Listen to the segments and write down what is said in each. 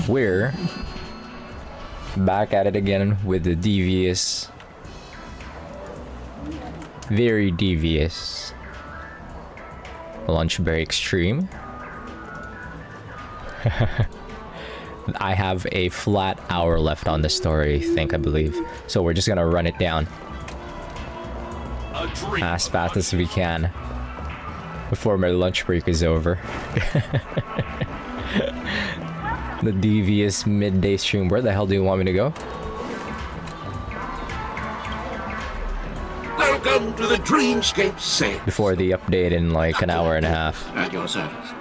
We're back at it again with the devious, very devious lunch break stream. I have a flat hour left on the story, I believe. So we're just gonna run it down as fast as we can before my lunch break is over. The devious midday stream. Where the hell do you want me to go? Welcome to the Dreamscape sale. Before the update in like an hour and a half. At your service.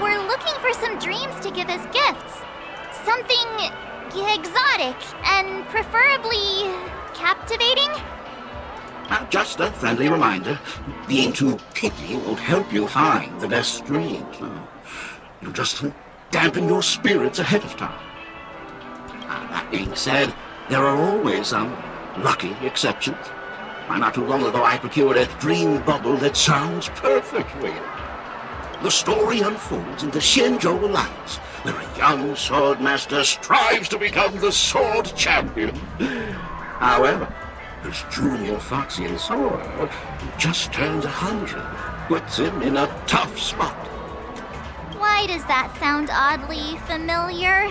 We're looking for some dreams to give as gifts. Something exotic and preferably captivating. Just a friendly reminder. Being too picky won't help you find the best dreams. You just dampen your spirits ahead of time. That being said, there are always some lucky exceptions. Not too long ago I procured a dream bubble that sounds perfect for you. The story unfolds in the Shinjo Alliance, where a young swordmaster strives to become the sword champion. However, his junior Foxian sword, who just turned 100, puts him in a tough spot. Why does that sound oddly familiar?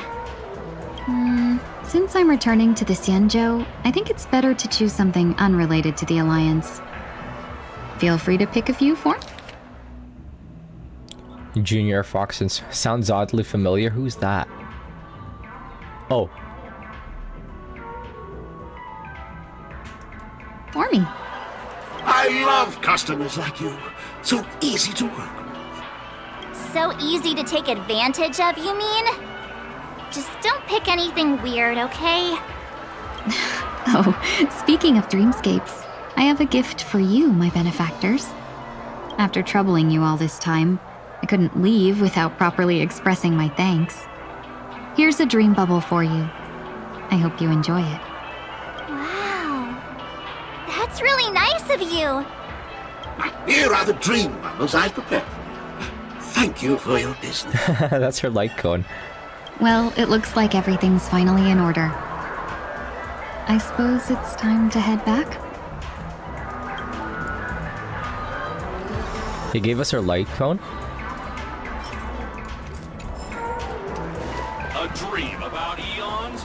Since I'm returning to the Xianzhou, I think it's better to choose something unrelated to the Alliance. Feel free to pick a few for me. Junior Foxen sounds oddly familiar. Who's that? Oh. For me. I love customers like you. So easy to work with. So easy to take advantage of, you mean? Just don't pick anything weird, okay? Oh, speaking of dreamscapes, I have a gift for you, my benefactors. After troubling you all this time, I couldn't leave without properly expressing my thanks. Here's a dream bubble for you. I hope you enjoy it. Wow. That's really nice of you. Here are the dream bubbles I've prepared for you. Thank you for your business. That's her light cone. Well, it looks like everything's finally in order. I suppose it's time to head back? He gave us her light cone? A dream about eons?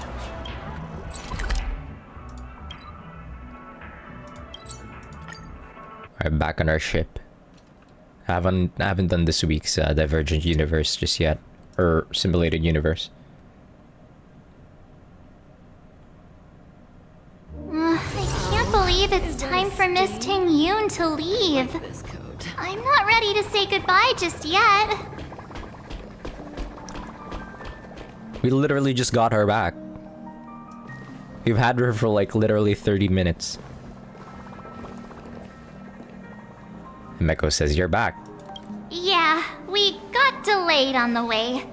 Alright, back on our ship. I haven't done this week's Divergent Universe just yet. Or Simulated Universe. I can't believe it's time for Miss Ting Yoon to leave. I'm not ready to say goodbye just yet. We literally just got her back. We've had her for like literally 30 minutes. And Meko says, "You're back." Yeah, we got delayed on the way.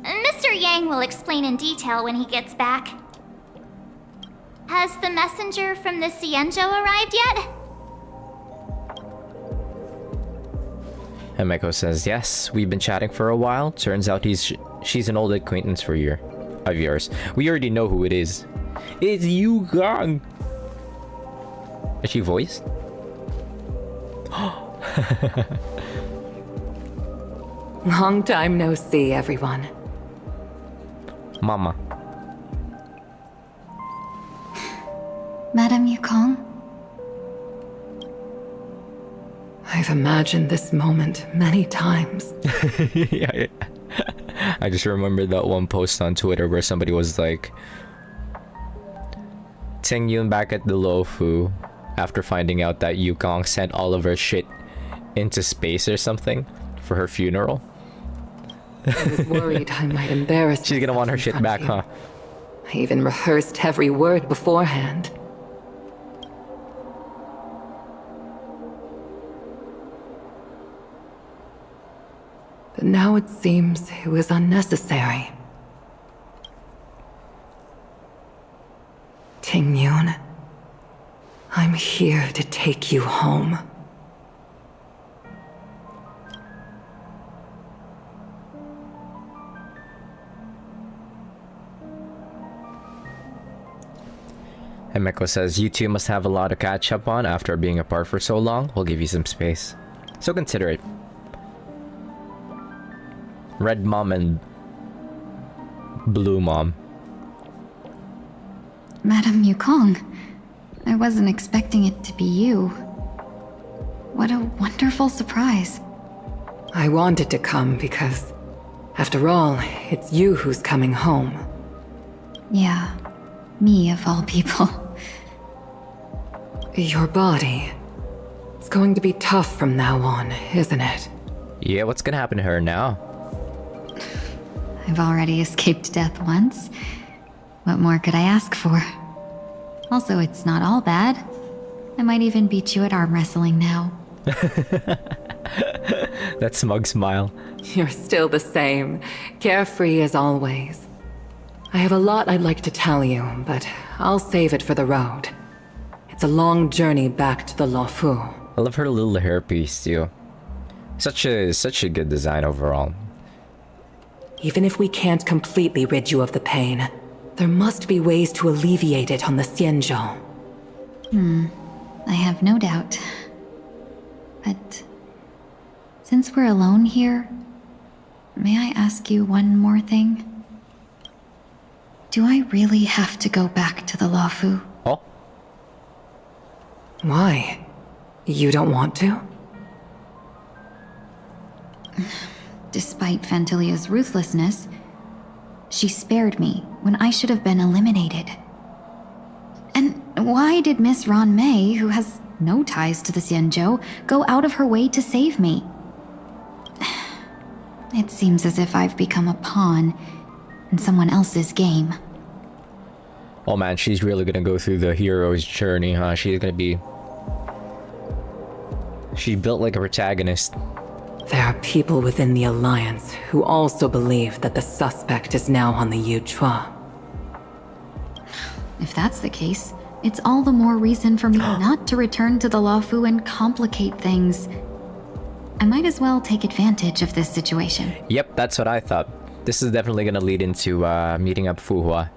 Mr. Yang will explain in detail when he gets back. Has the messenger from the Xianzhou arrived yet? And Meko says, "Yes, we've been chatting for a while. Turns out she's an old acquaintance of yours. We already know who it is. It's Yu Gang." Is she voiced? Long time no see, everyone. Mama. Madame Yukong? I've imagined this moment many times. Yeah. I just remembered that one post on Twitter where somebody was like, Ting Yun back at the Lofu after finding out that Yukong sent all of her shit into space or something for her funeral. I was worried I might embarrass She's gonna want her myself in shit back, front huh? of you. I even rehearsed every word beforehand. But now it seems it was unnecessary. Ting Yun, I'm here to take you home. Emeko says, you two must have a lot to catch up on after being apart for so long. We'll give you some space. So consider it. Red Mom and Blue Mom. Madame Yukong, I wasn't expecting it to be you. What a wonderful surprise. I wanted to come because, after all, it's you who's coming home. Yeah, me of all people. Your body. It's going to be tough from now on, isn't it? Yeah, what's gonna happen to her now? I've already escaped death once. What more could I ask for? Also, it's not all bad. I might even beat you at arm wrestling now. That smug smile. You're still the same, carefree as always. I have a lot I'd like to tell you, but I'll save it for the road. It's a long journey back to the Luofu. I love her little hairpiece too. Such a good design overall. Even if we can't completely rid you of the pain, there must be ways to alleviate it on the Xianzhou. I have no doubt. But since we're alone here, may I ask you one more thing? Do I really have to go back to the Luofu? Oh? Why? You don't want to? Despite Fantilia's ruthlessness, she spared me when I should have been eliminated. And why did Miss Ron Mei, who has no ties to the Xianzhou, go out of her way to save me? It seems as if I've become a pawn in someone else's game. Oh man, she's really gonna go through the hero's journey, huh? She's built like a protagonist. There are people within the Alliance who also believe that the suspect is now on the Yuchua. If that's the case, it's all the more reason for me not to return to the Luofu and complicate things. I might as well take advantage of this situation. Yep, that's what I thought. This is definitely gonna lead into meeting up Fuhua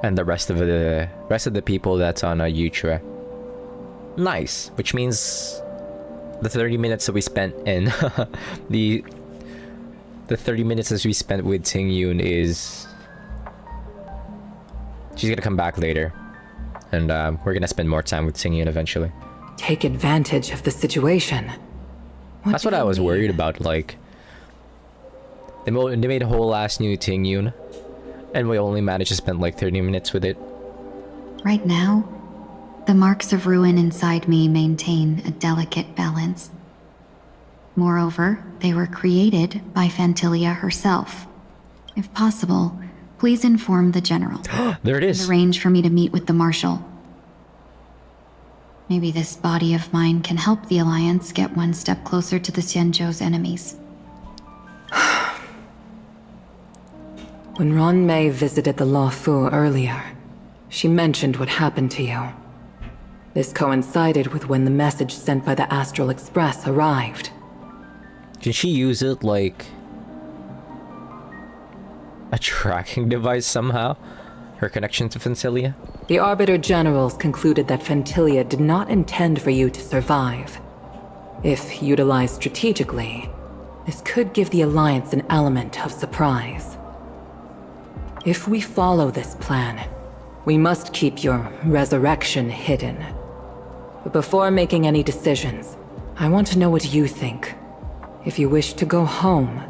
and the rest of the people that's on Yuchua. Nice, which means the 30 minutes that we spent in the 30 minutes that we spent with Ting Yun is she's gonna come back later, and we're gonna spend more time with Ting Yun eventually. Take advantage of the situation. That's what I was worried about. Like they made a whole ass new Ting Yun, and we only managed to spend like 30 minutes with it. Right now, the marks of ruin inside me maintain a delicate balance. Moreover, they were created by Fantilia herself. If possible, please inform the general. There it is. And arrange for me to meet with the marshal. Maybe this body of mine can help the Alliance get one step closer to the Xianzhou's enemies. When Ron Mei visited the Luofu earlier, she mentioned what happened to you. This coincided with when the message sent by the Astral Express arrived. Can she use it like a tracking device somehow? Her connection to Fantilia? The Arbiter Generals concluded that Fantilia did not intend for you to survive. If utilized strategically, this could give the Alliance an element of surprise. If we follow this plan, we must keep your resurrection hidden. But before making any decisions, I want to know what you think. If you wish to go home,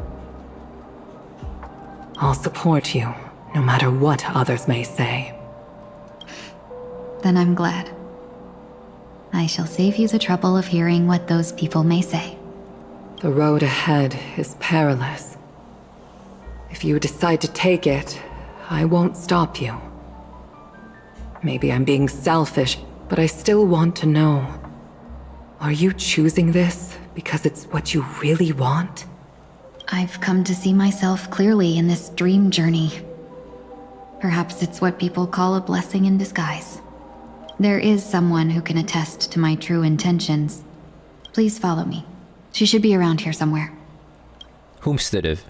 I'll support you, no matter what others may say. Then I'm glad. I shall save you the trouble of hearing what those people may say. The road ahead is perilous. If you decide to take it, I won't stop you. Maybe I'm being selfish, but I still want to know. Are you choosing this because it's what you really want? I've come to see myself clearly in this dream journey. Perhaps it's what people call a blessing in disguise. There is someone who can attest to my true intentions. Please follow me. She should be around here somewhere. Whomstead?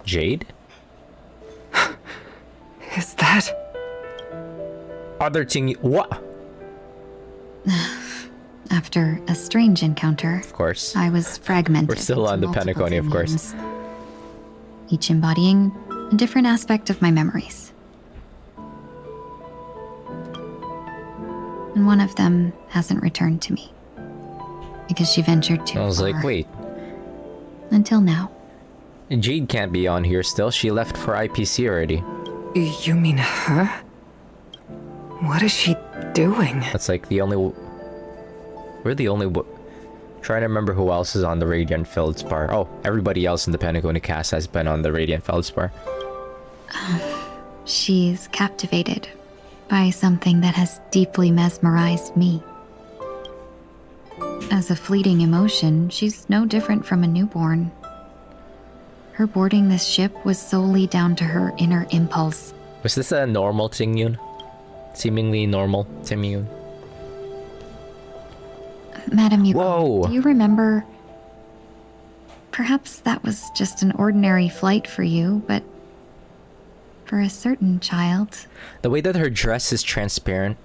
Jade? Is other thing. What? After a strange encounter, Of course. I was fragmented. We're still on the into multiple Penacony, of course. dominions, each embodying a different aspect of my memories. And one of them hasn't returned to me. Because she ventured too I was far. like, wait. Until now. Jade can't be on here still. She left for IPC already. You mean her? What is she doing? That's like the only... We're the only... Trying to remember who else is on the Radiant Feldspar. Oh, everybody else in the Penacony cast has been on the Radiant Feldspar. She's captivated by something that has deeply mesmerized me. As a fleeting emotion, she's no different from a newborn. Her boarding this ship was solely down to her inner impulse. Was this a normal Tingyun? Seemingly normal Tingyun? Madam Yuko, Whoa. do you remember? Perhaps that was just an ordinary flight for you, but for a certain child, The way that her dress is transparent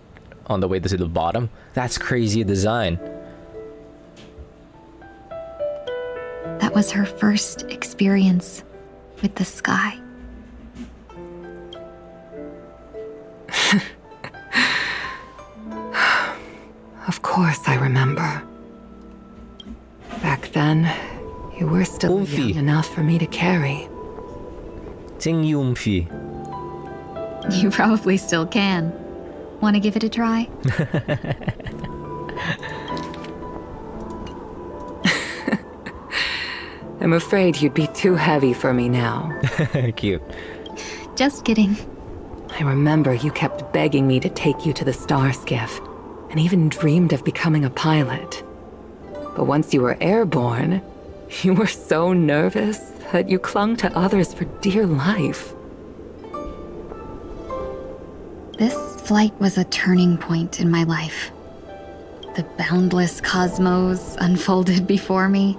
on the way to the bottom, that's crazy design. that was her first experience with the sky. Of course I remember. Back then, you were still Oofy. young enough for me to carry. Tingyumfi. You probably still can. Want to give it a try? I'm afraid you'd be too heavy for me now. Cute. Just kidding. I remember you kept begging me to take you to the star skiff, and even dreamed of becoming a pilot. But once you were airborne, you were so nervous that you clung to others for dear life. This flight was a turning point in my life. The boundless cosmos unfolded before me.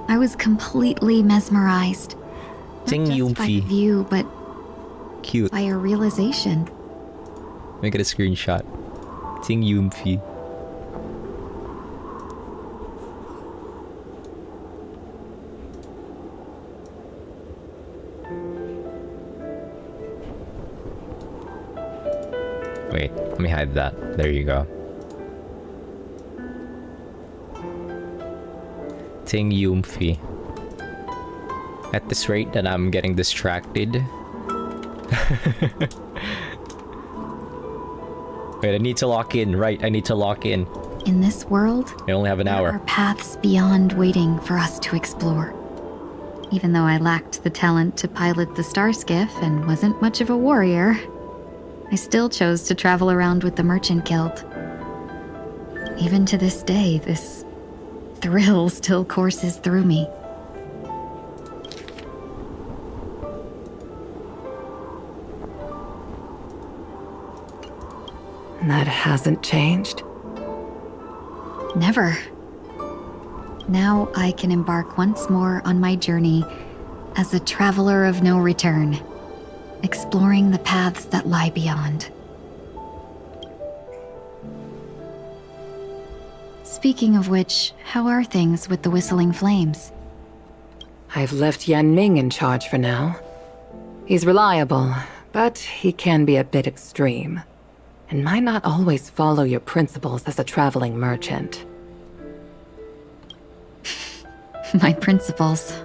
I was completely mesmerized. Not just by the Tingyumfi. view, but Cute. by a realization. Make it a screenshot. Tingyumfi. Wait, let me hide that. There you go. Tingyumfi. At this rate that I'm getting distracted. Wait, I need to lock in. Right, I need to lock in. In this world, I only have an there hour. are paths beyond waiting for us to explore. Even though I lacked the talent to pilot the star skiff and wasn't much of a warrior, I still chose to travel around with the Merchant Guild. Even to this day, this thrill still courses through me. That hasn't changed? Never. Now I can embark once more on my journey as a traveler of no return, exploring the paths that lie beyond. Speaking of which, how are things with the Whistling Flames? I've left Yan Ming in charge for now. He's reliable, but he can be a bit extreme, and might not always follow your principles as a traveling merchant. My principles.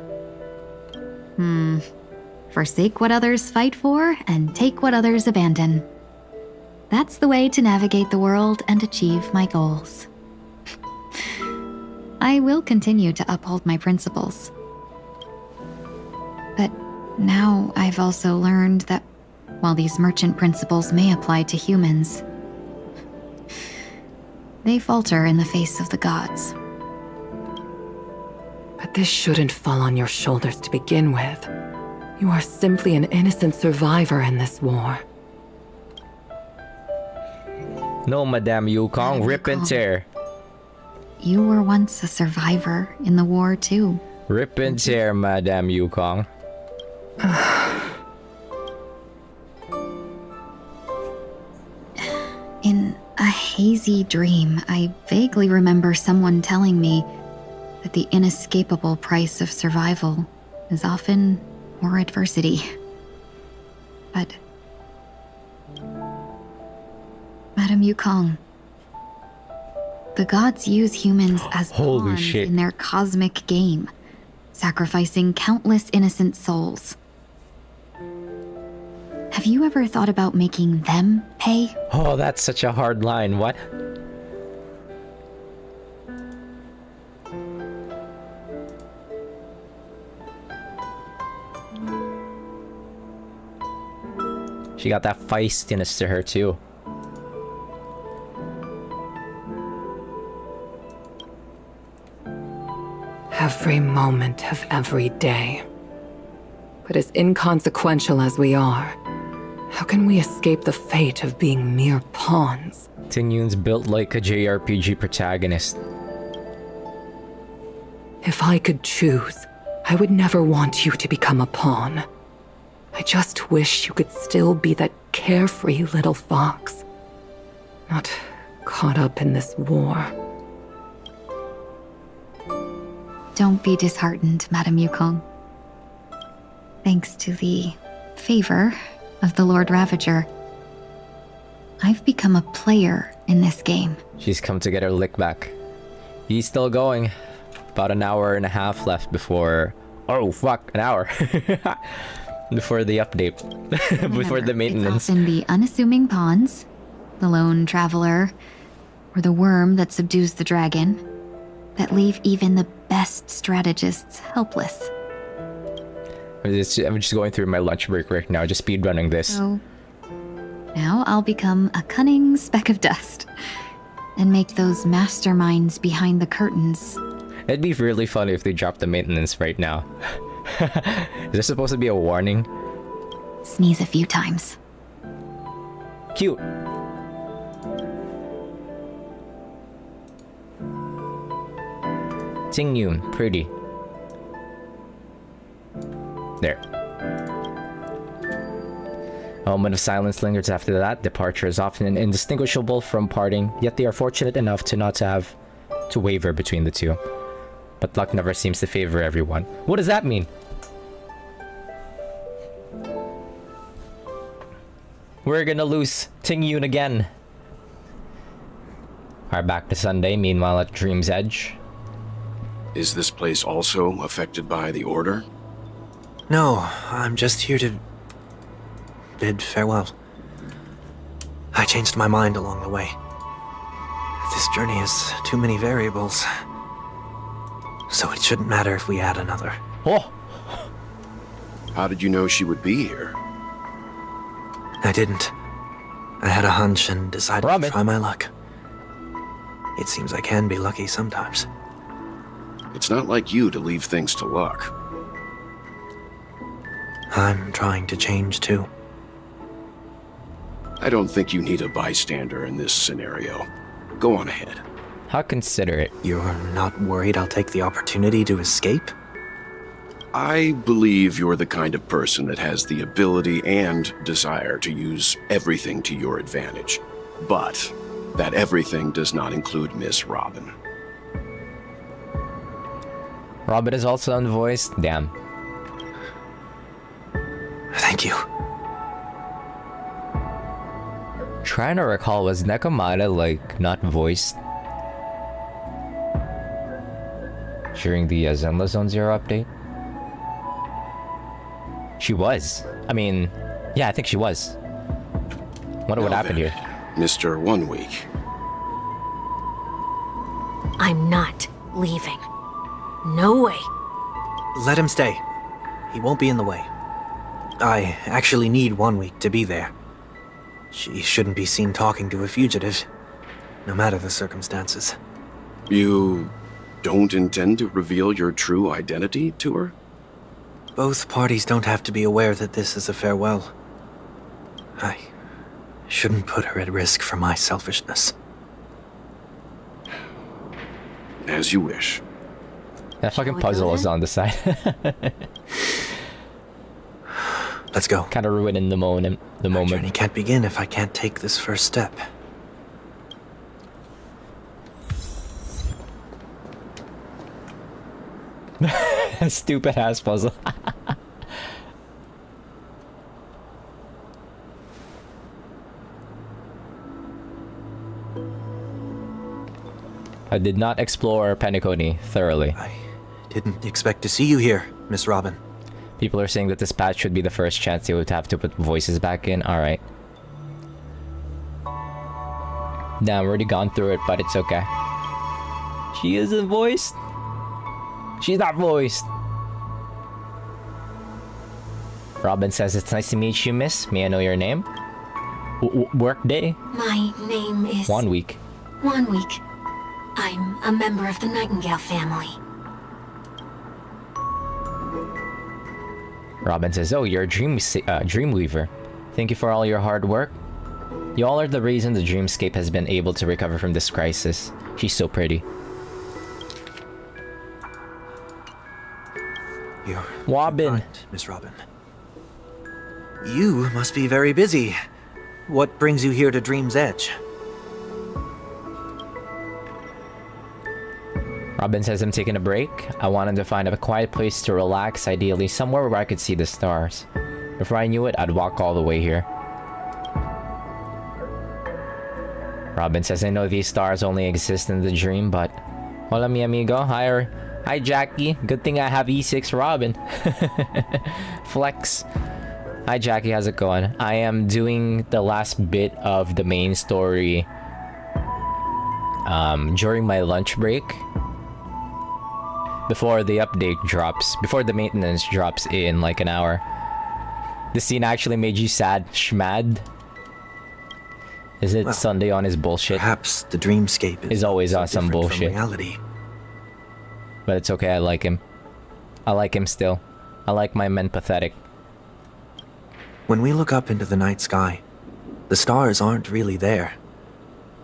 Forsake what others fight for and take what others abandon. That's the way to navigate the world and achieve my goals. I will continue to uphold my principles. But now I've also learned that while these merchant principles may apply to humans, they falter in the face of the gods. But this shouldn't fall on your shoulders to begin with. You are simply an innocent survivor in this war. No, Madame Yukong, rip and tear. You were once a survivor in the war too. Rip and tear, Madame Yukong. hazy dream, I vaguely remember someone telling me that the inescapable price of survival is often more adversity. But... Madame Yukong, the gods use humans as Holy pawns shit. in their cosmic game, sacrificing countless innocent souls. Have you ever thought about making them pay? Oh, that's such a hard line. What? She got that feistiness to her too. Every moment of every day. But as inconsequential as we are, how can we escape the fate of being mere pawns? Tingyun's built like a JRPG protagonist. If I could choose, I would never want you to become a pawn. I just wish you could still be that carefree little fox. Not caught up in this war. Don't be disheartened, Madame Yukong. Thanks to the favor of the Lord Ravager, I've become a player in this game. She's come to get her lick back. He's still going. About an hour and a half left before... Oh, fuck, an hour. Before the update. Before the maintenance. It's often the unassuming pawns, the lone traveler, or the worm that subdues the dragon, that leave even the best strategists helpless. I'm just going through my lunch break right now, just speedrunning this. So, now I'll become a cunning speck of dust, and make those masterminds behind the curtains. It'd be really funny if they dropped the maintenance right now. Is there supposed to be a warning? Sneeze a few times. Cute. Tingyun, pretty. There. A moment of silence lingers after that. Departure is often indistinguishable from parting, yet they are fortunate enough to not to have to waver between the two. But luck never seems to favor everyone. What does that mean? We're gonna lose Tingyun again. Alright, back to Sunday, meanwhile at Dream's Edge. Is this place also affected by the Order? No, I'm just here to bid farewell. I changed my mind along the way. This journey has too many variables. So it shouldn't matter if we add another. Oh! How did you know she would be here? I didn't. I had a hunch and decided Robin. to try my luck. It seems I can be lucky sometimes. It's not like you to leave things to luck. I'm trying to change too. I don't think you need a bystander in this scenario. Go on ahead. How considerate. You're not worried I'll take the opportunity to escape? I believe you're the kind of person that has the ability and desire to use everything to your advantage. But that everything does not include Miss Robin. Robin is also unvoiced? Damn. Thank you. Trying to recall, was Nekomata, like, not voiced during the Zenless Zone Zero update? She was. I mean, yeah, I think she was. Wonder what Now happened then, here. Mr. 1 Week. I'm not leaving. No way. Let him stay. He won't be in the way. I actually need 1 week to be there. She shouldn't be seen talking to a fugitive, no matter the circumstances. You don't intend to reveal your true identity to her? Both parties don't have to be aware that this is a farewell. I shouldn't put her at risk for my selfishness. As you wish. That fucking we go puzzle is then? on the side. Let's go. Kind of ruining the moment. Our journey can't begin if I can't take this first step. Stupid ass puzzle. I did not explore Penacony thoroughly. I didn't expect to see you here, Miss Robin. People are saying that this patch should be the first chance they would have to put voices back in. Alright. Damn, I've already gone through it, but it's okay. She isn't voiced. She's not voiced. Robin says, it's nice to meet you, miss. May I know your name? Work day? My name is... 1 week. 1 week. I'm a member of the Nightingale family. Robin says, oh, you're a dreamweaver. Thank you for all your hard work. You all are the reason the dreamscape has been able to recover from this crisis. She's so pretty. You're Robin. kind, Miss Robin. You must be very busy. What brings you here to Dream's Edge? Robin says, I'm taking a break. I wanted to find a quiet place to relax, ideally somewhere where I could see the stars. Before I knew it, I'd walk all the way here. Robin says, I know these stars only exist in the dream, but... Hola, mi amigo. Hi, Jackie. Good thing I have E6 Robin. Flex. Hi, Jackie. How's it going? I am doing the last bit of the main story during my lunch break. Before the update drops. Before the maintenance drops in like an hour. This scene actually made you sad, schmad? Is it Sunday on his bullshit? Perhaps the dreamscape is always so on some different bullshit. From reality. But it's okay, I like him. I like him still. I like my men pathetic. When we look up into the night sky, the stars aren't really there.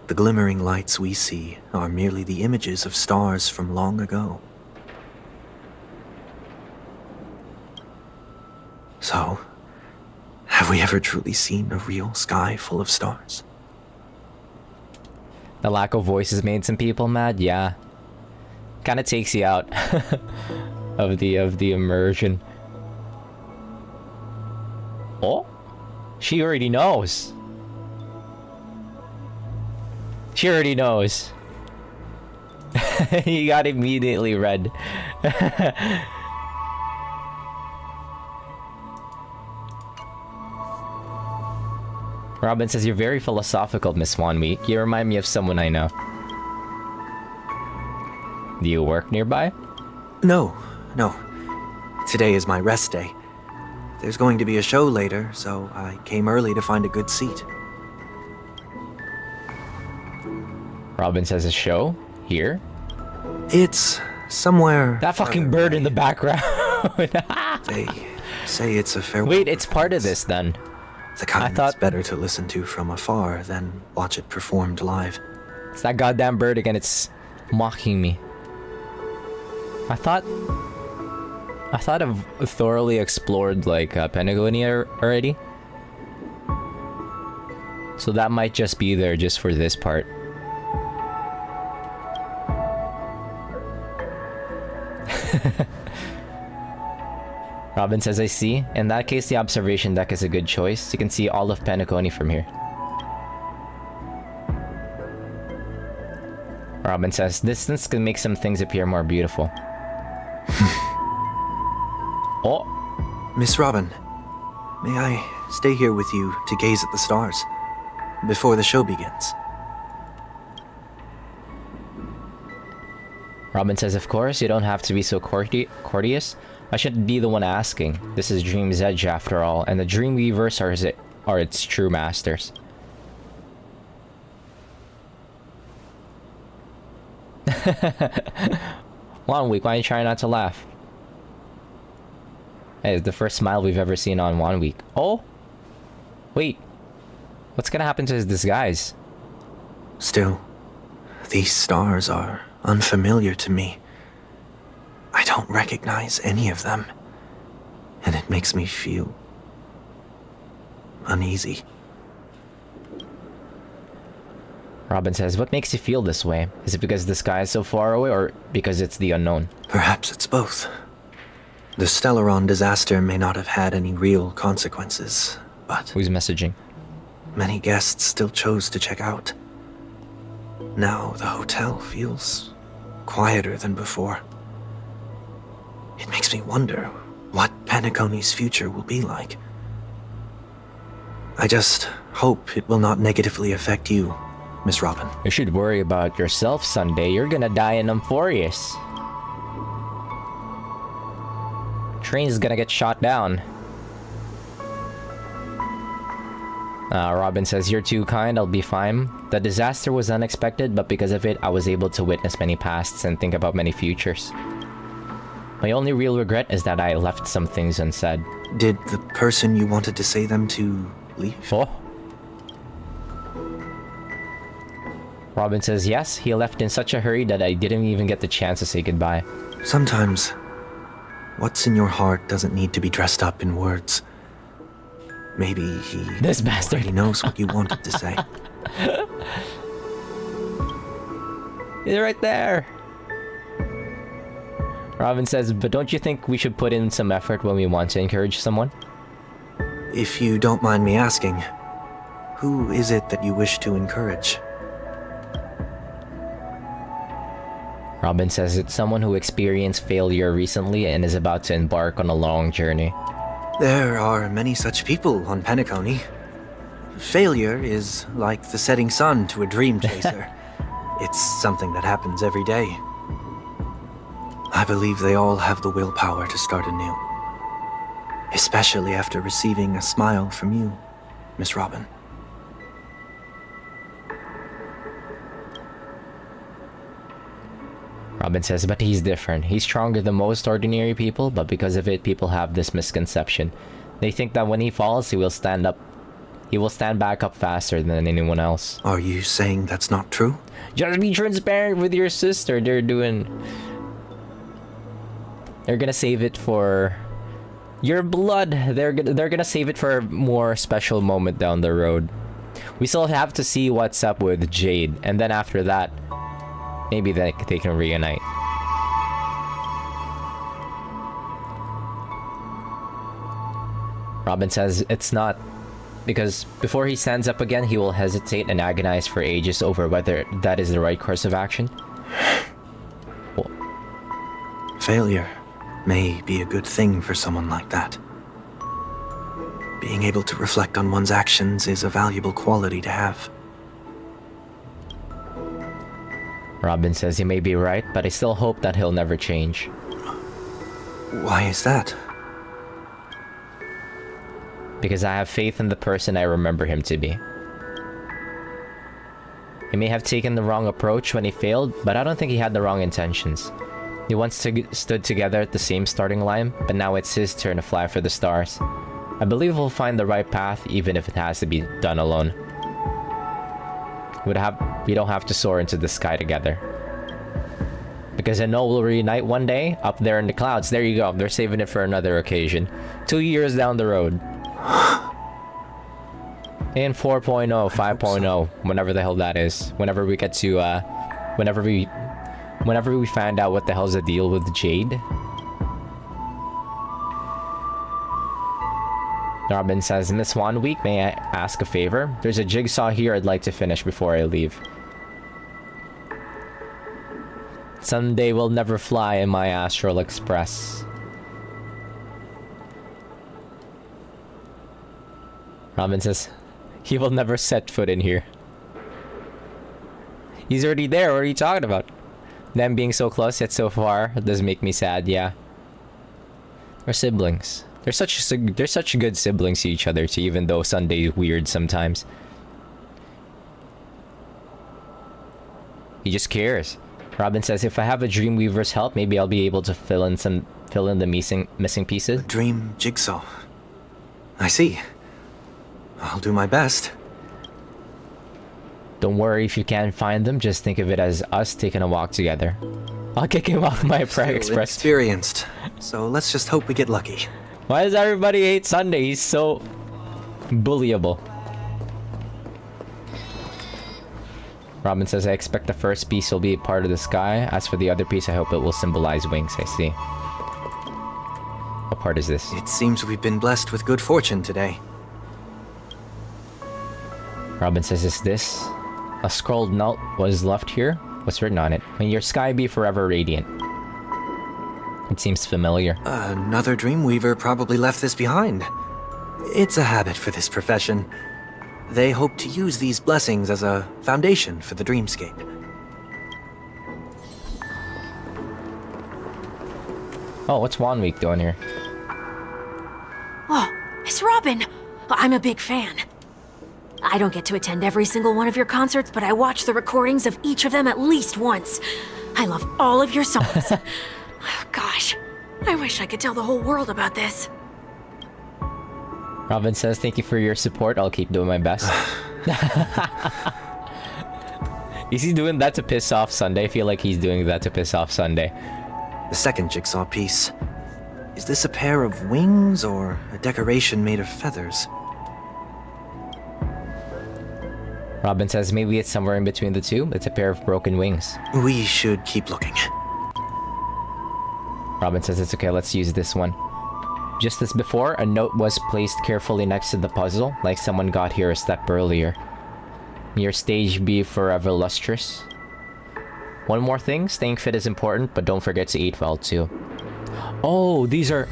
The glimmering lights we see are merely the images of stars from long ago. So, have we ever truly seen a real sky full of stars? The lack of voices made some people mad, yeah. Kind of takes you out of the immersion. Oh, she already knows. She already knows. He got immediately red. Robin says, you're very philosophical, Miss 1 Week. You remind me of someone I know. Do you work nearby? No. Today is my rest day. There's going to be a show later, so I came early to find a good seat. Robin says, a show? Here? It's somewhere... That fucking bird in the background. They say it's a farewell. Wait, it's part of this then. The kind that's better to listen to from afar than watch it performed live. It's that goddamn bird again, it's mocking me. I thought I've thoroughly explored like Patagonia already. So that might just be there just for this part. Robin says, I see. In that case, the observation deck is a good choice. You can see all of Penacony from here. Robin says, distance can make some things appear more beautiful. Oh! Miss Robin, may I stay here with you to gaze at the stars before the show begins? Robin says, of course, you don't have to be so courteous. I shouldn't be the one asking. This is Dream's Edge after all, and the Dreamweavers are its true masters. 1 week, why are you trying not to laugh? Hey, it's the first smile we've ever seen on 1 week. Oh? Wait. What's gonna happen to his disguise? Still, these stars are unfamiliar to me. I don't recognize any of them, and it makes me feel uneasy. Robin says, what makes you feel this way? Is it because the sky is so far away, or because it's the unknown? Perhaps it's both. The Stellaron disaster may not have had any real consequences, but Who's messaging? many guests still chose to check out. Now the hotel feels quieter than before. It makes me wonder what Penacony's future will be like. I just hope it will not negatively affect you, Miss Robin. You should worry about yourself, Sunday. You're gonna die in Amphorius. Train's gonna get shot down. Robin says, you're too kind, I'll be fine. The disaster was unexpected, but because of it, I was able to witness many pasts and think about many futures. My only real regret is that I left some things unsaid. Did the person you wanted to say them to leave? Oh. Robin says, yes, he left in such a hurry that I didn't even get the chance to say goodbye. Sometimes, what's in your heart doesn't need to be dressed up in words. Maybe he This bastard. already knows what you wanted to say. He's right there. Robin says, but don't you think we should put in some effort when we want to encourage someone? If you don't mind me asking, who is it that you wish to encourage? Robin says it's someone who experienced failure recently and is about to embark on a long journey. There are many such people on Penacony. Failure is like the setting sun to a dream chaser. It's something that happens every day. I believe they all have the willpower to start anew. Especially after receiving a smile from you, Miss Robin. Robin says, but he's different. He's stronger than most ordinary people, but because of it, people have this misconception. They think that when he falls, he will stand back up faster than anyone else. Are you saying that's not true? Just be transparent with your sister. They're gonna save it for your blood. They're gonna save it for a more special moment down the road. We still have to see what's up with Jade, and then after that, maybe they can reunite. Robin says it's not, because before he stands up again, he will hesitate and agonize for ages over whether that is the right course of action. Well, Failure may be a good thing for someone like that. Being able to reflect on one's actions is a valuable quality to have. Robin says he may be right, but I still hope that he'll never change. Why is that? Because I have faith in the person I remember him to be. He may have taken the wrong approach when he failed, but I don't think he had the wrong intentions. He once stood together at the same starting line, but now it's his turn to fly for the stars. I believe we'll find the right path, even if it has to be done alone. We don't have to soar into the sky together. Because I know we'll reunite one day, up there in the clouds. There you go, they're saving it for another occasion. 2 years down the road. In 4.0, 5.0, whenever the hell that is. Whenever we get to, whenever we find out what the hell's the deal with Jade. Robin says, Miss Wanweek, may I ask a favor? There's a jigsaw here I'd like to finish before I leave. Someday we'll never fly in my Astral Express. Robin says, he will never set foot in here. He's already there, what are you talking about? Them being so close yet so far does make me sad, yeah. We're siblings. They're such good siblings to each other too, even though Sunday's weird sometimes. He just cares. Robin says, if I have a Dreamweaver's help, maybe I'll be able to fill in the missing pieces. A dream jigsaw. I see. I'll do my best. Don't worry if you can't find them, just think of it as us taking a walk together. I'll kick him off my Prague Express. Experienced, so let's just hope we get lucky. Why does everybody hate Sunday? He's so bullyable. Robin says, I expect the first piece will be part of the sky. As for the other piece, I hope it will symbolize wings. I see. What part is this? It seems we've been blessed with good fortune today. Robin says, is this? A scrolled note was left here? What's written on it? May your sky be forever radiant. It seems familiar. Another Dreamweaver probably left this behind. It's a habit for this profession. They hope to use these blessings as a foundation for the dreamscape. Oh, what's Wanweek doing here? Oh, it's Robin! I'm a big fan. I don't get to attend every single one of your concerts, but I watch the recordings of each of them at least once. I love all of your songs. Gosh, I wish I could tell the whole world about this. Robin says, thank you for your support. I'll keep doing my best. Is he doing that to piss off Sunday? I feel like he's doing that to piss off Sunday. The second jigsaw piece. Is this a pair of wings or a decoration made of feathers? Robin says, maybe it's somewhere in between the two. It's a pair of broken wings. We should keep looking. Robin says, it's okay, let's use this one. Just as before, a note was placed carefully next to the puzzle, like someone got here a step earlier. May your stage be forever lustrous. One more thing, staying fit is important, but don't forget to eat well too. Oh, these are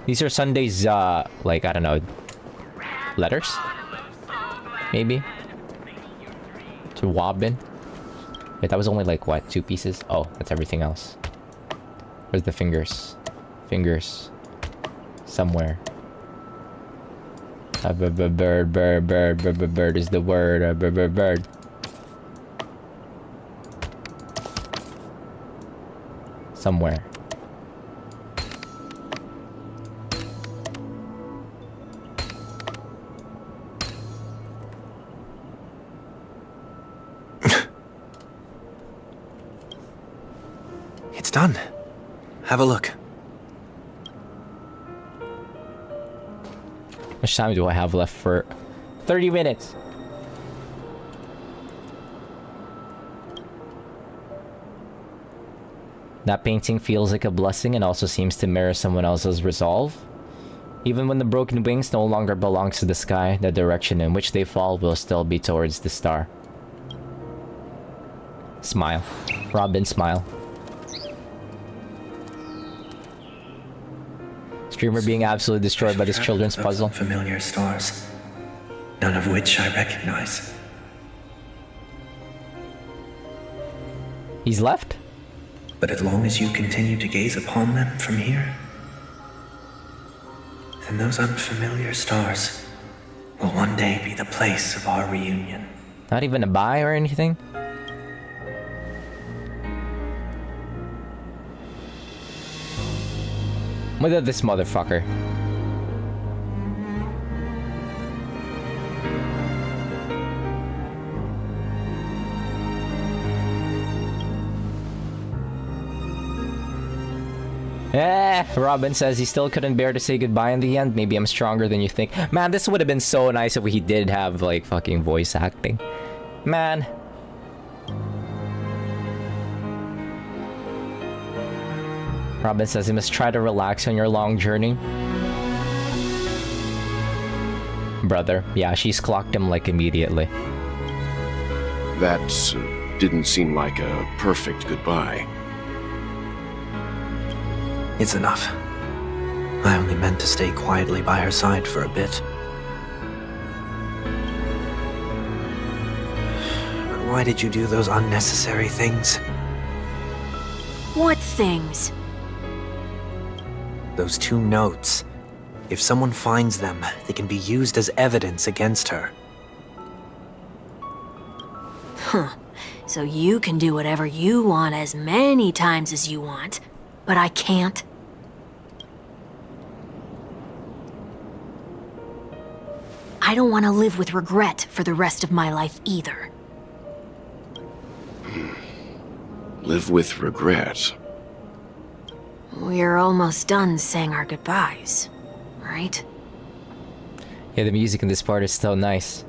Sunday's, like, I don't know, letters? Maybe? To Robin? Wait, that was only like, what, 2 pieces? Oh, that's everything else. Where's the fingers? Fingers. Somewhere. Bird is the word. Bird. Somewhere. It's done. Have a look. How much time do I have left for? 30 minutes. That painting feels like a blessing and also seems to mirror someone else's resolve. Even when the broken wings no longer belong to the sky, the direction in which they fall will still be towards the star. Smile. Robin, smile. Streamer being absolutely destroyed by this children's puzzle. Familiar stars, none of which I recognize. He's left? But as long as you continue to gaze upon them from here, then those unfamiliar stars will one day be the place of our reunion. Not even a bye or anything? Look at this motherfucker. Robin says he still couldn't bear to say goodbye in the end. Maybe I'm stronger than you think. Man, this would have been so nice if he did have, like, fucking voice acting. Man. Robin says you must try to relax on your long journey. Brother, yeah, she's clocked him, like, immediately. That didn't seem like a perfect goodbye. It's enough. I only meant to stay quietly by her side for a bit. But why did you do those unnecessary things? What things? Those 2 notes. If someone finds them, they can be used as evidence against her. Huh. So you can do whatever you want as many times as you want, but I can't? I don't want to live with regret for the rest of my life either. Live with regret. We're almost done saying our goodbyes, right? Yeah, the music in this part is so nice.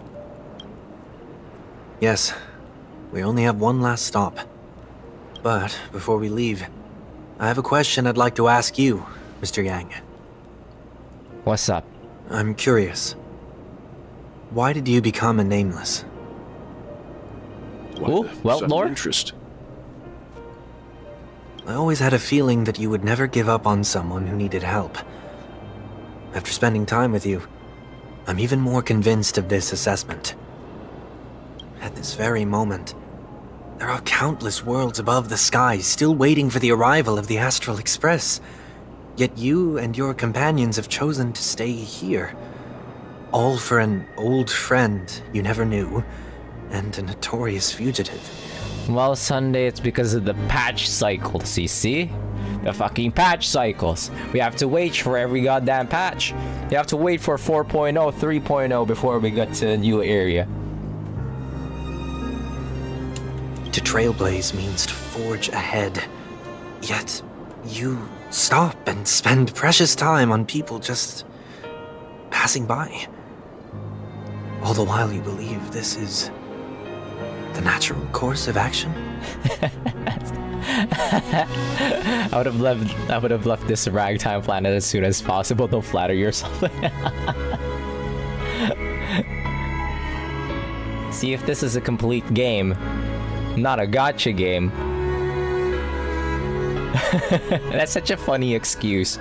Yes, We only have one last stop. But before we leave, I have a question I'd like to ask you, Mr. Yang. What's up? I'm curious. Why did you become a nameless? Ooh, well, Sudden lore? interest. I always had a feeling that you would never give up on someone who needed help. After spending time with you, I'm even more convinced of this assessment. At this very moment, there are countless worlds above the sky still waiting for the arrival of the Astral Express. Yet you and your companions have chosen to stay here. All for an old friend you never knew, and a notorious fugitive. Well, Sunday, it's because of the patch cycles, you see? The fucking patch cycles. We have to wait for every goddamn patch. You have to wait for 4.0, 3.0 before we get to a new area. To trailblaze means to forge ahead. Yet, you stop and spend precious time on people just passing by. All the while you believe this is the natural course of action? I would have left this ragtime planet as soon as possible. Don't flatter yourself. See if this is a complete game, not a gotcha game. That's such a funny excuse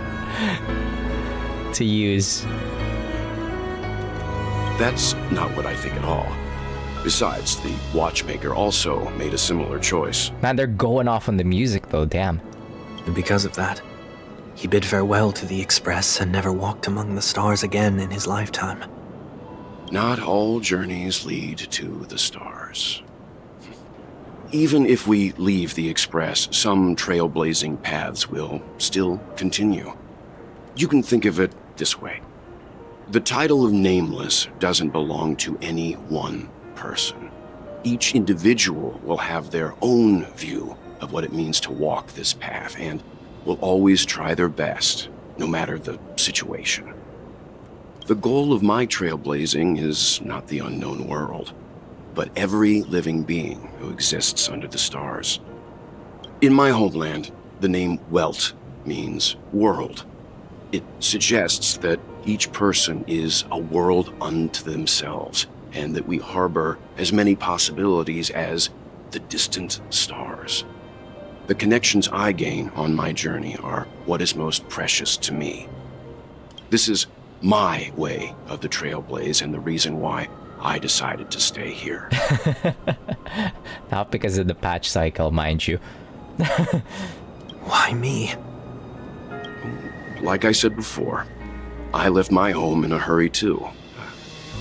to use. That's not what I think at all. Besides, the watchmaker also made a similar choice. Man, they're going off on the music though, damn. And because of that, he bid farewell to the Express and never walked among the stars again in his lifetime. Not all journeys lead to the stars. Even if we leave the Express, some trailblazing paths will still continue. You can think of it this way. The title of Nameless doesn't belong to any one person. Each individual will have their own view of what it means to walk this path and will always try their best, no matter the situation. The goal of my trailblazing is not the unknown world, but every living being who exists under the stars. In my homeland, the name Welt means world. It suggests that each person is a world unto themselves, and that we harbor as many possibilities as the distant stars. The connections I gain on my journey are what is most precious to me. This is my way of the trailblaze and the reason why I decided to stay here. Not because of the patch cycle, mind you. Why me? Like I said before, I left my home in a hurry too.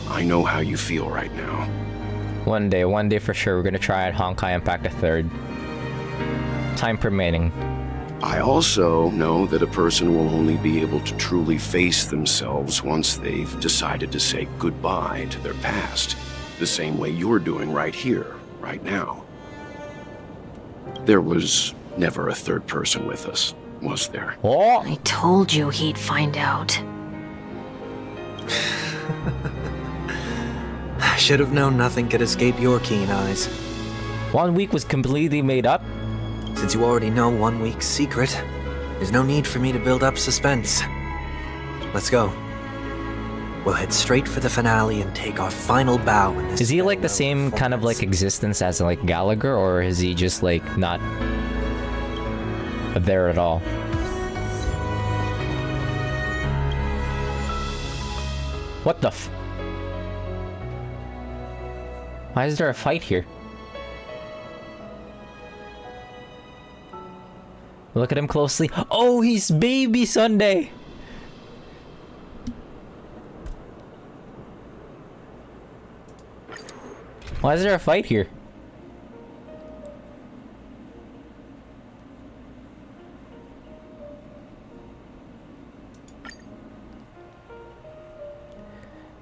I know how you feel right now. One day for sure, we're gonna try out Honkai Impact the 3rd. Time permitting. I also know that a person will only be able to truly face themselves once they've decided to say goodbye to their past, the same way you're doing right here, right now. There was never a third person with us, was there? Oh! I told you he'd find out. I should have known nothing could escape your keen eyes. 1 week was completely made up. Since you already know 1 week's secret, there's no need for me to build up suspense. Let's go. We'll head straight for the finale and take our final bow in this. Is he like the same kind of like existence as like Gallagher, or is he just like not there at all? What the f? Why is there a fight here? Look at him closely. Oh, he's baby Sunday. Why is there a fight here?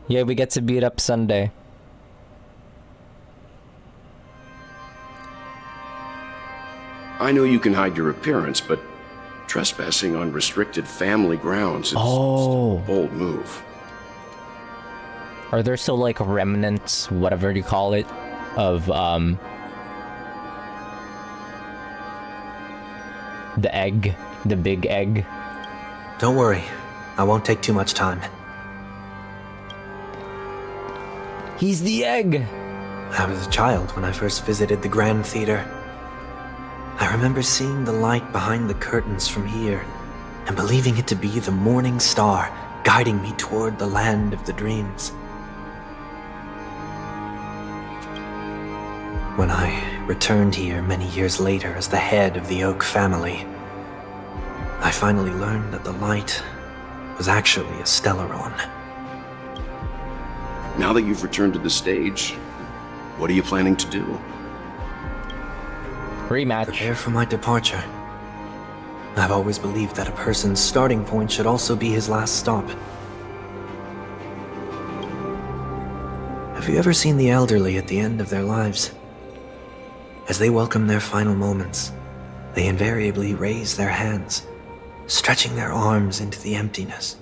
Yeah, we get to beat up Sunday. I know you can hide your appearance, but trespassing on restricted family grounds is a bold move. Are there still like remnants, whatever you call it, of The egg. The big egg. Don't worry, I won't take too much time. He's the egg! I was a child when I first visited the Grand Theater. I remember seeing the light behind the curtains from here and believing it to be the morning star guiding me toward the land of the dreams. When I returned here many years later as the head of the Oak family, I finally learned that the light was actually a Stellaron. Now that you've returned to the stage, what are you planning to do? Rematch. Prepare for my departure. I've always believed that a person's starting point should also be his last stop. Have you ever seen the elderly at the end of their lives? As they welcome their final moments, they invariably raise their hands, stretching their arms into the emptiness.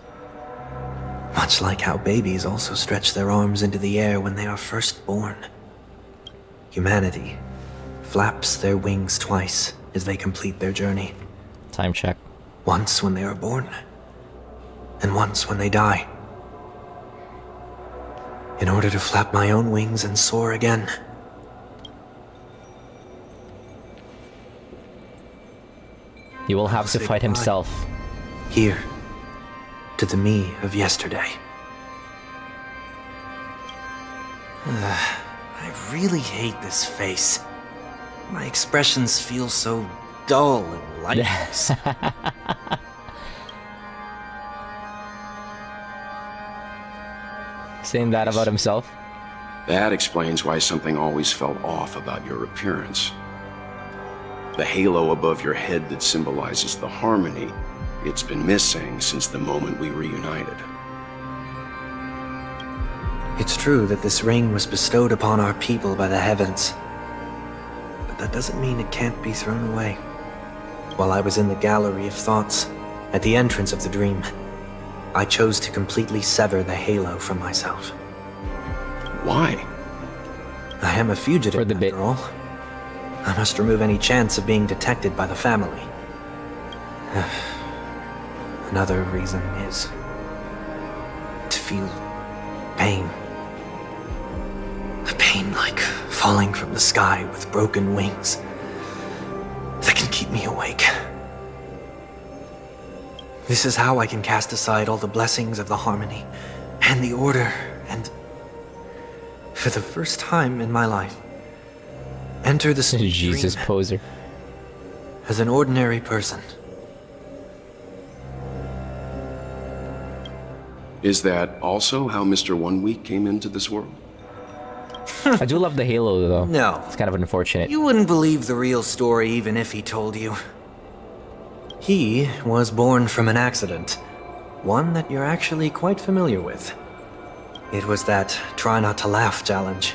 Much like how babies also stretch their arms into the air when they are first born. Humanity flaps their wings twice as they complete their journey. Time check. Once when they are born, and once when they die. In order to flap my own wings and soar again. He will have to fight himself. Here, to the me of yesterday. I really hate this face. My expressions feel so dull and lifeless. Saying that about himself? That explains why something always felt off about your appearance. The halo above your head that symbolizes the harmony, it's been missing since the moment we reunited. It's true that this ring was bestowed upon our people by the heavens. But that doesn't mean it can't be thrown away. While I was in the gallery of thoughts, at the entrance of the dream, I chose to completely sever the halo from myself. Why? I am a fugitive, For the bit. after all. I must remove any chance of being detected by the family. Another reason is to feel pain. A pain like falling from the sky with broken wings that can keep me awake. This is how I can cast aside all the blessings of the harmony and the order and, for the first time in my life, enter the Jesus dream poser. as an ordinary person. Is that also how Mr. 1 Week came into this world? I do love the halo though. No. It's kind of unfortunate. You wouldn't believe the real story even if he told you. He was born from an accident. One that you're actually quite familiar with. It was that try not to laugh challenge.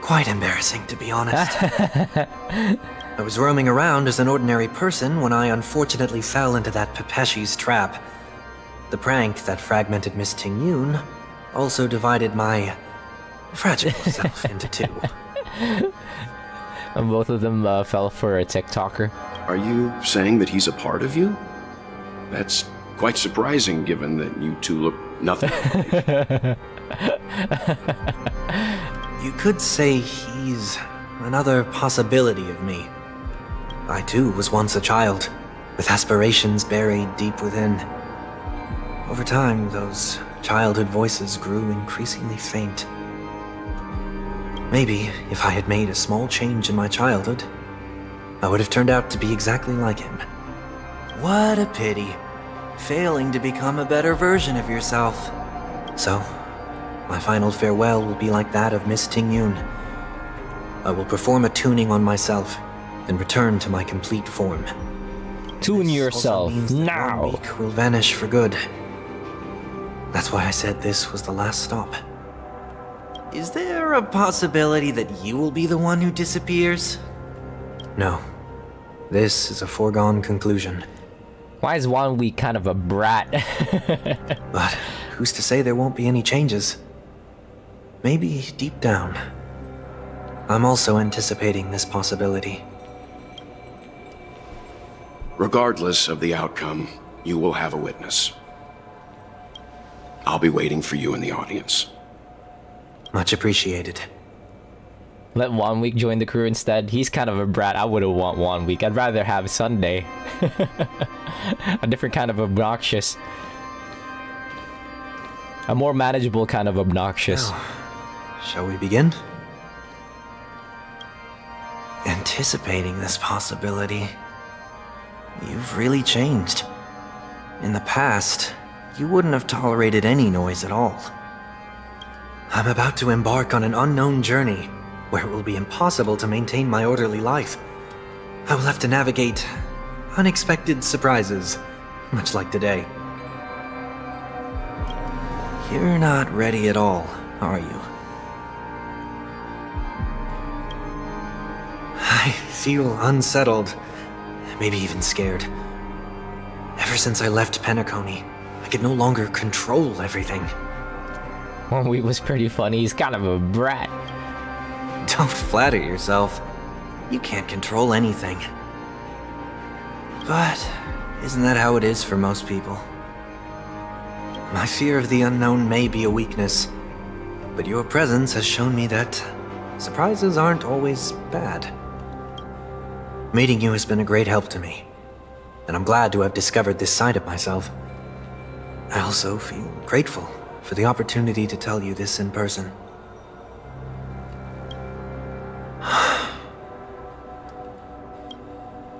Quite embarrassing, to be honest. I was roaming around as an ordinary person when I unfortunately fell into that Pepeshi's trap. The prank that fragmented Miss Ting-Yun also divided my fragile self into two. And both of them fell for a TikToker. Are you saying that he's a part of you? That's quite surprising given that you two look nothing alike. You could say he's another possibility of me. I too was once a child, with aspirations buried deep within. Over time, those childhood voices grew increasingly faint. Maybe if I had made a small change in my childhood, I would have turned out to be exactly like him. What a pity, failing to become a better version of yourself. So, my final farewell will be like that of Miss Ting-Yun. I will perform a tuning on myself and return to my complete form. Tune This yourself also means that now. 1 week will vanish for good. That's why I said this was the last stop. Is there a possibility that you will be the one who disappears? No. This is a foregone conclusion. Why is 1 Week kind of a brat? But who's to say there won't be any changes? Maybe deep down, I'm also anticipating this possibility. Regardless of the outcome, you will have a witness. I'll be waiting for you in the audience. Much appreciated. Let 1 week join the crew instead. He's kind of a brat. I wouldn't want 1 week. I'd rather have Sunday. A different kind of obnoxious. A more manageable kind of obnoxious. Now, shall we begin? Anticipating this possibility, you've really changed. In the past, you wouldn't have tolerated any noise at all. I'm about to embark on an unknown journey where it will be impossible to maintain my orderly life. I will have to navigate unexpected surprises, much like today. You're not ready at all, are you? I feel unsettled, maybe even scared. Ever since I left Penacony, I could no longer control everything. 1 week was pretty funny. He's kind of a brat. Don't flatter yourself. You can't control anything. But isn't that how it is for most people? My fear of the unknown may be a weakness, but your presence has shown me that surprises aren't always bad. Meeting you has been a great help to me, and I'm glad to have discovered this side of myself. I also feel grateful for the opportunity to tell you this in person.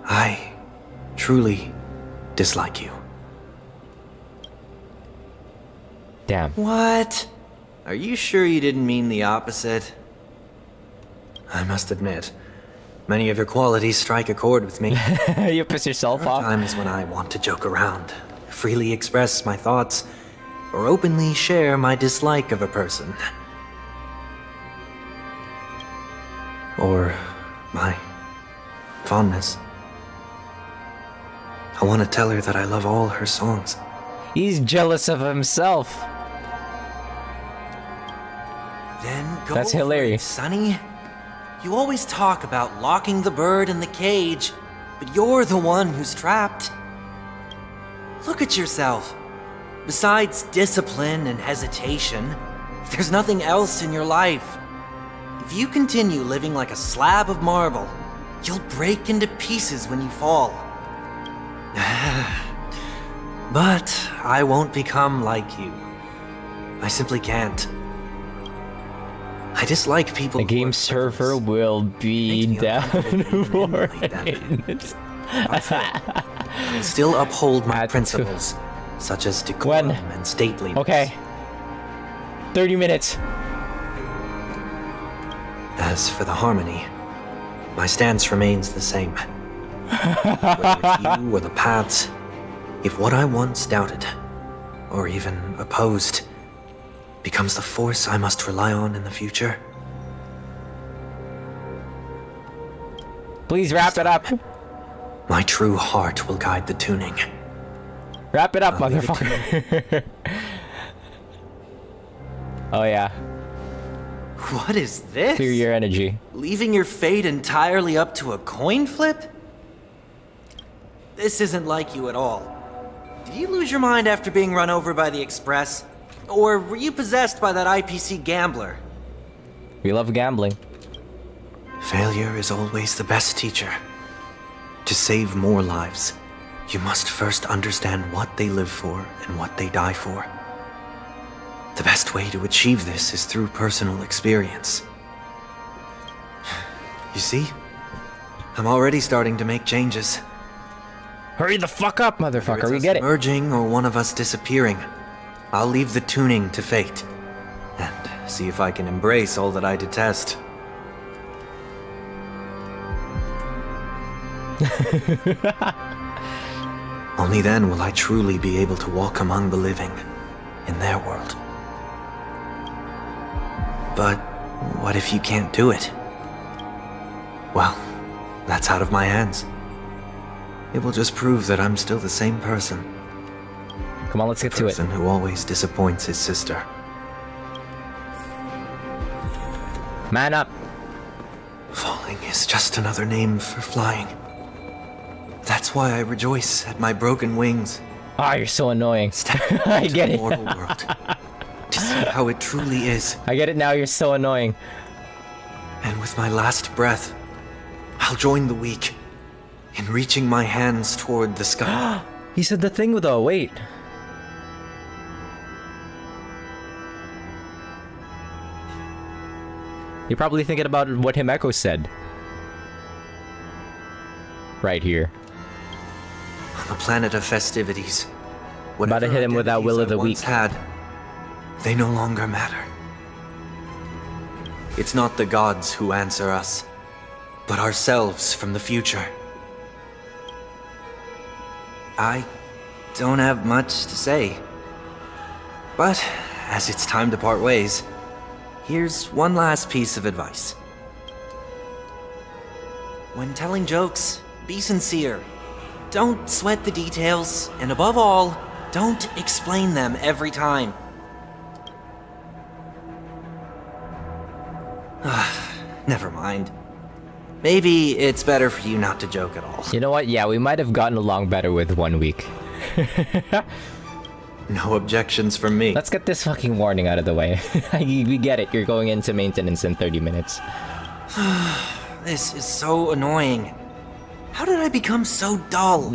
I truly dislike you. Damn. What? Are you sure you didn't mean the opposite? I must admit, many of your qualities strike a chord with me. You piss yourself There are off. times when I want to joke around, freely express my thoughts, or openly share my dislike of a person. Or my fondness. I want to tell her that I love all her songs. He's jealous of himself. Then go That's for it, hilarious. Sonny. You always talk about locking the bird in the cage, but you're the one who's trapped. Look at yourself. Besides discipline and hesitation, there's nothing else in your life. If you continue living like a slab of marble, you'll break into pieces when you fall. But I won't become like you. I simply can't. I dislike people. The game server will be Makes me down uncomfortable for to even it. I will still uphold my At principles, such as decorum When? and stateliness. Okay. 30 minutes. As for the harmony, my stance remains the same. Whether it's you or the paths, if what I once doubted, or even opposed, becomes the force I must rely on in the future, Please wrap it up. my true heart will guide the tuning. Wrap it up, I'll leave it to motherfucker. Oh yeah. What is this? Clear your energy. Leaving your fate entirely up to a coin flip? This isn't like you at all. Did you lose your mind after being run over by the Express? Or were you possessed by that IPC gambler? We love gambling. Failure is always the best teacher. To save more lives, you must first understand what they live for and what they die for. The best way to achieve this is through personal experience. You see? I'm already starting to make changes. Hurry the fuck up, motherfucker. Whether We it's get us it. merging or one of us disappearing, I'll leave the tuning to fate and see if I can embrace all that I detest. Only then will I truly be able to walk among the living in their world. But what if you can't do it? Well, that's out of my hands. It will just prove that I'm still the same person. Come on, let's get to it. Person who always disappoints his sister. Man up. Falling is just another name for flying. That's why I rejoice at my broken wings. Ah, you're so annoying. I into get the it. mortal world to see how it truly is. I get it now, you're so annoying. And with my last breath, I'll join the weak in reaching my hands toward the sky. He said the thing with wait. You're probably thinking about what Himeko said. Right here. On the planet of festivities, About to hit him with that will of the weak. Had, they no longer matter. It's not the gods who answer us, but ourselves from the future. I don't have much to say. But, as it's time to part ways, here's one last piece of advice. When telling jokes, be sincere. Don't sweat the details, and above all, don't explain them every time. Never mind. Maybe it's better for you not to joke at all. You know what? Yeah, we might have gotten along better with 1 week. No objections from me. Let's get this fucking warning out of the way. We get it. You're going into maintenance in 30 minutes. This is so annoying. How did I become so dull?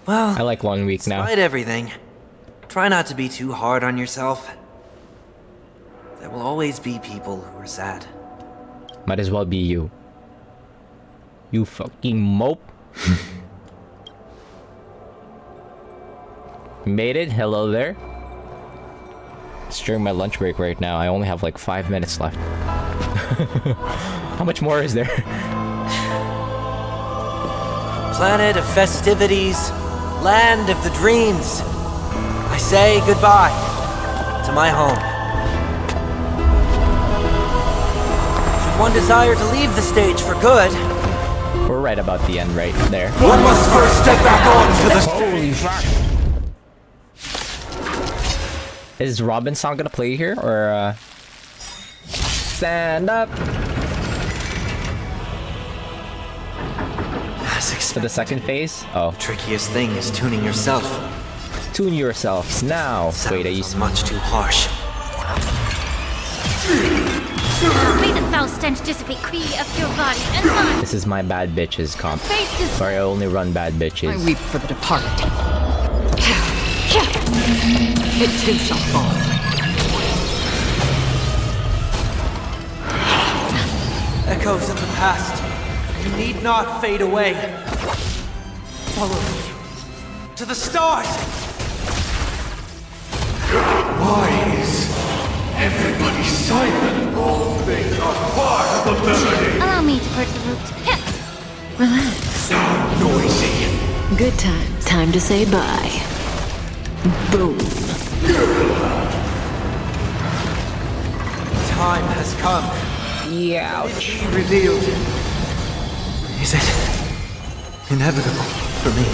Well, I like 1 week now. despite everything, try not to be too hard on yourself. There will always be people who are sad. Might as well be you. You fucking mope. Made it. Hello there. It's during my lunch break right now. I only have like 5 minutes left. How much more is there? Planet of festivities, land of the dreams. I say goodbye to my home. Should one desire to leave the stage for good, We're right about the end right there. One must first step back onto the Holy fuck. Is Robin's song gonna play here, or stand up for the second phase? Oh, trickiest thing is tuning yourself. tune yourselves now. Wait, I used much too harsh. May the foul stench dissipate be of your body and mind. This is my bad bitches comp. Faith is Sorry, I only run bad bitches. I weep for the departed. It too shall fall. Echoes of the past. You need not fade away. Follow me to the stars. Why is everybody silent? All things are part of the melody. Allow me to purge the root. Relax. Sound noisy. Good time. Time to say bye. Boom. Time has come. Ouch. Be revealed. Is it inevitable for me?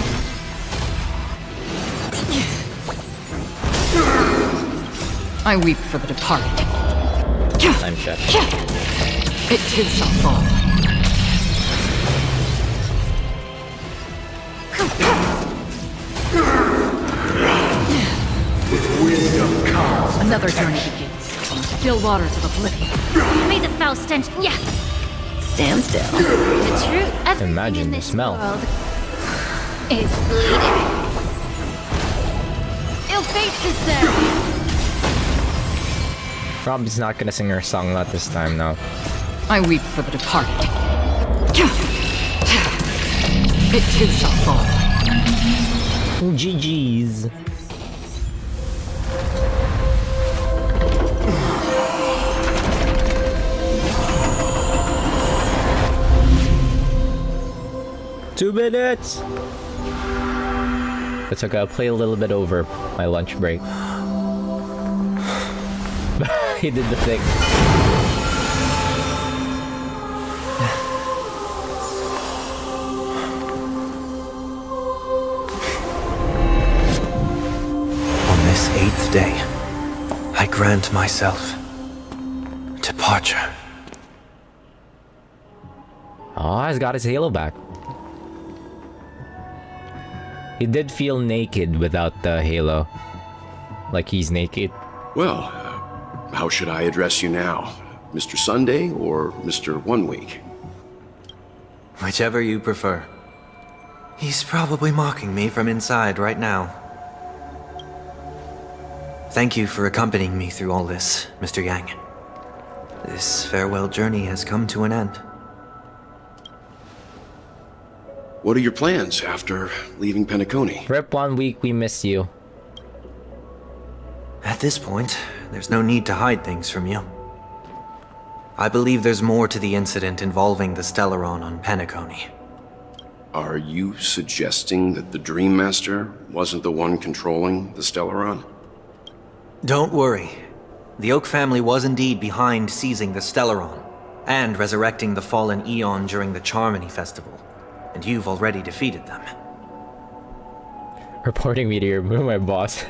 I weep for the departed. I'm chef. It too shall fall. With wisdom comes Another journey begins from the still waters of oblivion. May the foul stench. Yeah. Stand still. The truth. Everything Imagine in the this smell. world is bleeding. Ill fate is there. Robin's not gonna sing her song, not this time, no. I weep for the departed. It too shall fall. GG's. Two minutes! It's okay, I'll play a little bit over my lunch break. He did the thing. On this 8th day, I grant myself to departure. Oh, he's got his halo back. He did feel naked without the halo. Like he's naked. Well, how should I address you now? Mr. Sunday or Mr. 1 Week? Whichever you prefer. He's probably mocking me from inside right now. Thank you for accompanying me through all this, Mr. Yang. This farewell journey has come to an end. What are your plans after leaving Penacony? Rip 1 Week, we miss you. At this point, there's no need to hide things from you. I believe there's more to the incident involving the Stellaron on Penacony. Are you suggesting that the Dream Master wasn't the one controlling the Stellaron? Don't worry. The Oak family was indeed behind seizing the Stellaron and resurrecting the fallen Eon during the Charmony Festival, and you've already defeated them. Reporting me to your room, my boss.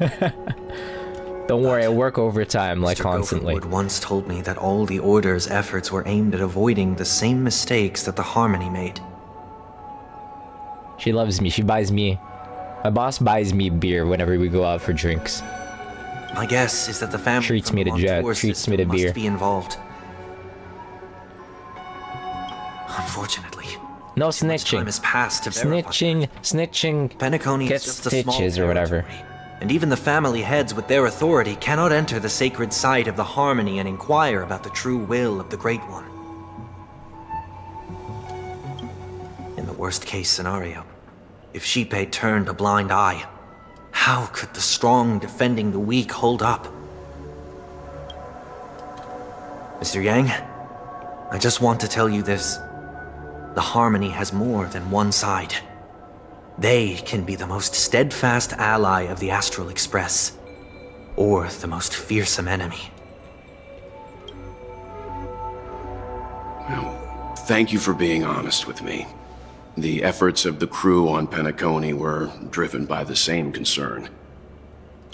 Don't worry, I work overtime, like, Mr. constantly. Gopherwood once told me that all the Order's efforts were aimed at avoiding the same mistakes that the Harmony made. She loves me, she buys me... My boss buys me beer whenever we go out for drinks. My guess is that the family Treats from me the to jet, Montour treats me system to beer. must be involved. Unfortunately, No too much time snitching. has passed to verify. Snitching Penacony gets is just a small stitches or whatever. territory, and even the family heads with their authority cannot enter the sacred site of the Harmony and inquire about the true will of the Great One. In the worst-case scenario, if Xipe turned a blind eye, how could the strong defending the weak hold up? Mr. Yang, I just want to tell you this. The Harmony has more than one side. They can be the most steadfast ally of the Astral Express, or the most fearsome enemy. Well, thank you for being honest with me. The efforts of the crew on Penacony were driven by the same concern.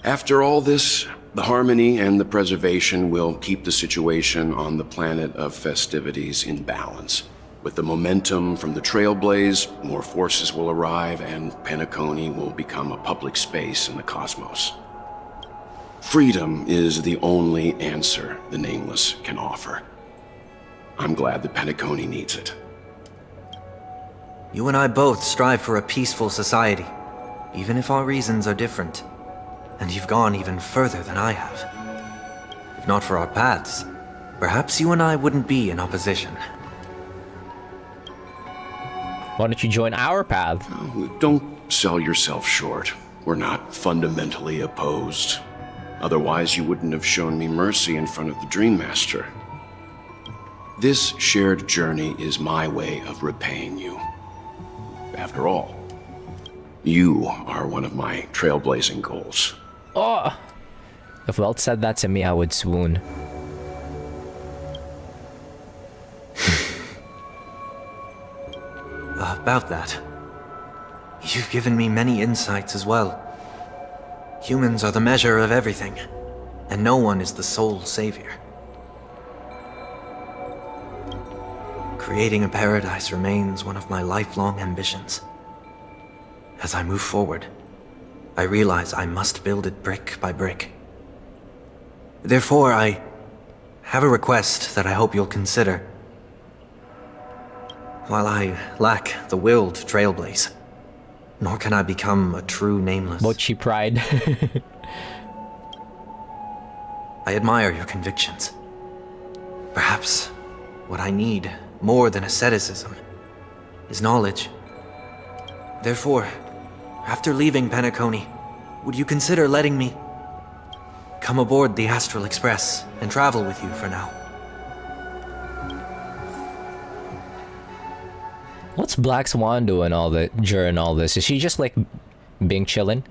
After all this, the Harmony and the Preservation will keep the situation on the planet of festivities in balance. With the momentum from the Trailblaze, more forces will arrive and Penacony will become a public space in the cosmos. Freedom is the only answer the Nameless can offer. I'm glad that Penacony needs it. You and I both strive for a peaceful society, even if our reasons are different. And you've gone even further than I have. If not for our paths, perhaps you and I wouldn't be in opposition. Why don't you join our path? Don't sell yourself short. We're not fundamentally opposed. Otherwise, you wouldn't have shown me mercy in front of the Dream Master. This shared journey is my way of repaying you. After all, you are one of my trailblazing goals. Oh! If Welt said that to me, I would swoon. About that, you've given me many insights as well. Humans are the measure of everything, and no one is the sole savior. Creating a paradise remains one of my lifelong ambitions. As I move forward, I realize I must build it brick by brick. Therefore, I have a request that I hope you'll consider. While I lack the will to trailblaze, nor can I become a true Nameless. Mochi pride. I admire your convictions. Perhaps what I need, more than asceticism, is knowledge. Therefore, after leaving Penacony, would you consider letting me come aboard the Astral Express and travel with you for now? What's Black Swan doing during all this? Is she just like being chillin'?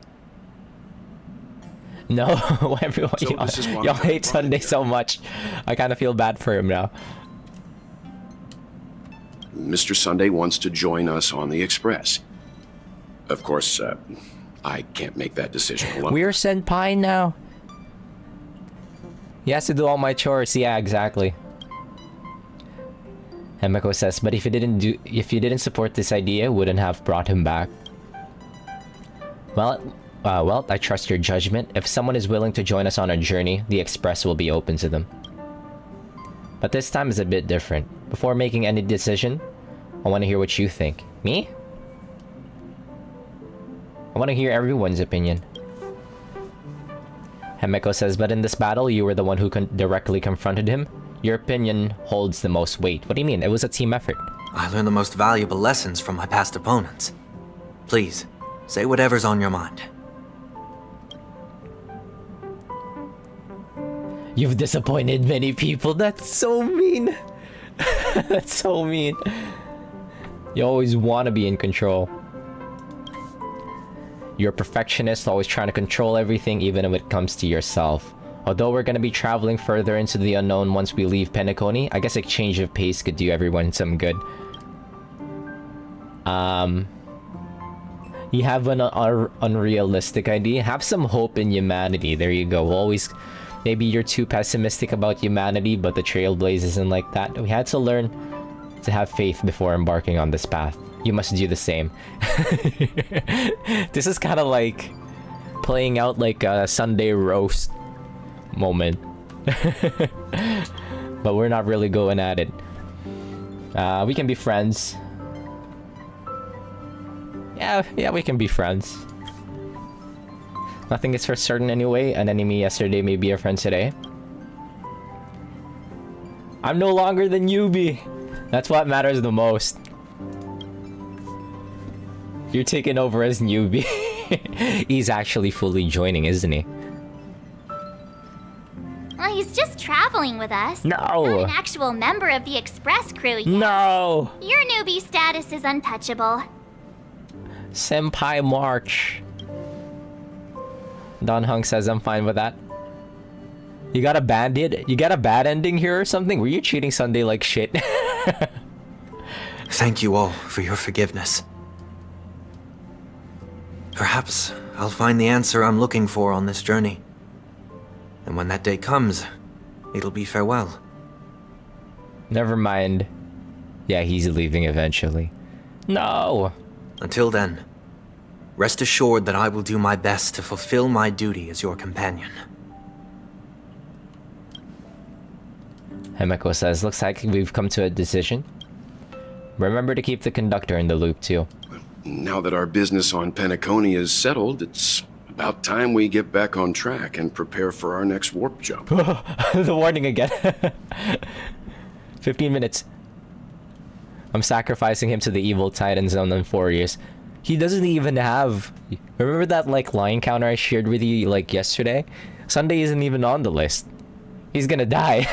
No, everyone, y'all hate Sunday so much. I kind of feel bad for him now. Mr. Sunday wants to join us on the Express. Of course, I can't make that decision alone. We're senpai now. He has to do all my chores. Yeah, exactly. Himeko says, but if you didn't support this idea, wouldn't have brought him back. Well, I trust your judgment. If someone is willing to join us on our journey, the Express will be open to them. But this time is a bit different. Before making any decision, I want to hear what you think. Me? I want to hear everyone's opinion. Himeko says, but in this battle, you were the one who directly confronted him. Your opinion holds the most weight. What do you mean? It was a team effort. I learned the most valuable lessons from my past opponents. Please, say whatever's on your mind. You've disappointed many people. That's so mean. That's so mean. You always want to be in control. You're a perfectionist, always trying to control everything, even when it comes to yourself. Although we're going to be traveling further into the unknown once we leave Penacony, I guess a change of pace could do everyone some good. You have an unrealistic idea. Have some hope in humanity. There you go. Always, maybe you're too pessimistic about humanity, but the Trailblaze isn't like that. We had to learn to have faith before embarking on this path. You must do the same. This is kind of like playing out like a Sunday roast moment. But we're not really going at it. We can be friends. Yeah, we can be friends. Nothing is for certain anyway. An enemy yesterday may be a friend today. I'm no longer the newbie. That's what matters the most. You're taking over as newbie. He's actually fully joining, isn't he? Well, he's just traveling with us. No! Not an actual member of the Express crew yet. No! Your newbie status is untouchable. Senpai March. Don Hung says I'm fine with that. You got a bandit? You got a bad ending here or something? Were you treating Sunday like shit? Thank you all for your forgiveness. Perhaps I'll find the answer I'm looking for on this journey. And when that day comes, it'll be farewell. Never mind. Yeah, he's leaving eventually. No! Until then, rest assured that I will do my best to fulfill my duty as your companion. Himeko says, looks like we've come to a decision. Remember to keep the conductor in the loop too. Now that our business on Penacony is settled, it's about time we get back on track and prepare for our next warp jump. The warning again. 15 minutes. I'm sacrificing him to the evil titans on Furious. He doesn't even have... Remember that like line counter I shared with you like yesterday? Sunday isn't even on the list. He's gonna die.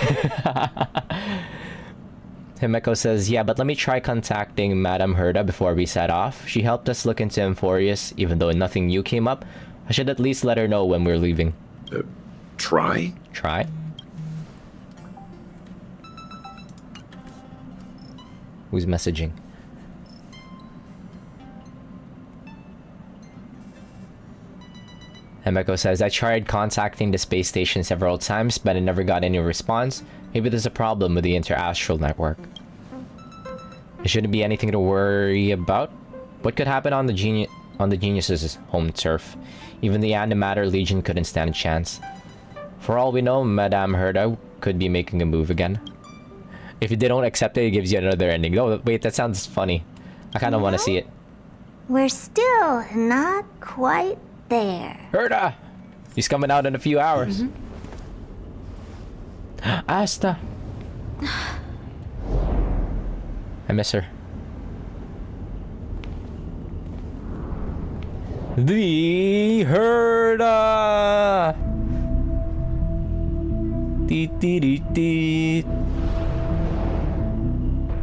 Himeko says, yeah, but let me try contacting Madame Herda before we set off. She helped us look into Emphorius, even though nothing new came up. I should at least let her know when we're leaving. Try? Try? Who's messaging? Himeko says, I tried contacting the space station several times, but I never got any response. Maybe there's a problem with the inter-astral network. There shouldn't be anything to worry about. What could happen on the Genius's home turf? Even the Antimatter Legion couldn't stand a chance. For all we know, Madame Herda could be making a move again. If they don't accept it, it gives you another ending. Oh, wait, that sounds funny. I kind of want to see it. We're still not quite there. Herda! He's coming out in a few hours. Asta! I miss her. The Herda!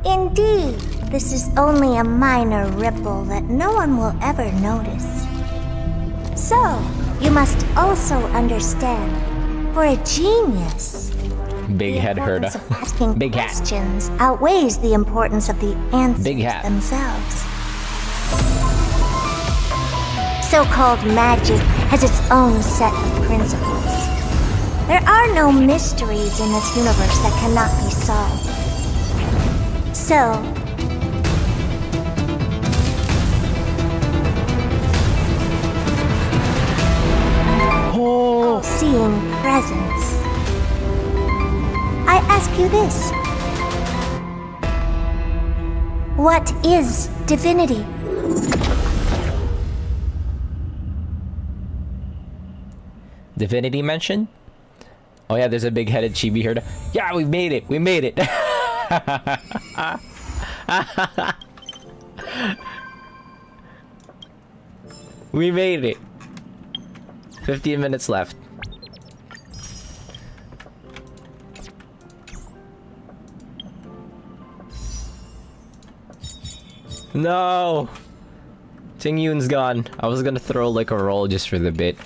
Indeed, this is only a minor ripple that no one will ever notice. So, you must also understand, for a genius, Big head Herda. the importance of asking Big hat. questions outweighs the importance of the answers Big hat. themselves. So-called magic has its own set of principles. There are no mysteries in this universe that cannot be solved. So, all-seeing presence. I ask you this. What is divinity? Divinity mentioned? Oh yeah, there's a big-headed chibi here. Yeah, we made it! We made it! We made it! 15 minutes left. No! Ting Yun's gone. I was gonna throw like a roll just for the bit.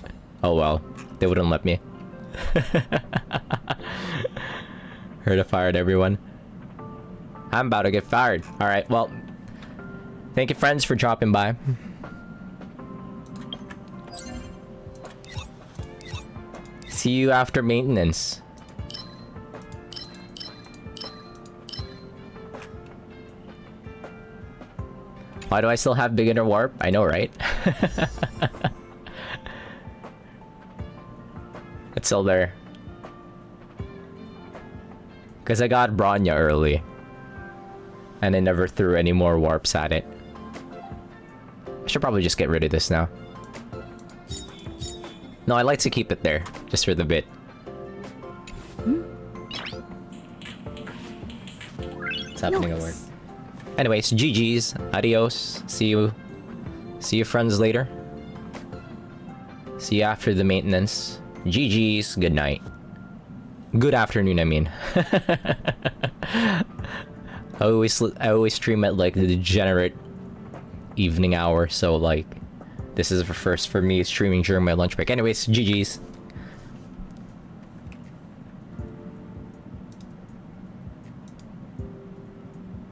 Oh well, they wouldn't let me. Heard I fired everyone. I'm about to get fired. Alright, well. Thank you friends for dropping by. See you after maintenance. Why do I still have beginner warp? I know, right? It's still there. Because I got Bronya early. And I never threw any more warps at it. I should probably just get rid of this now. No, I like to keep it there. Just for the bit. What's happening at work? Anyways, GG's. Adios. See you friends later. See you after the maintenance. GG's. Good night. Good afternoon, I mean. I always stream at like the degenerate evening hour, so like this is the first for me streaming during my lunch break. Anyways, GG's.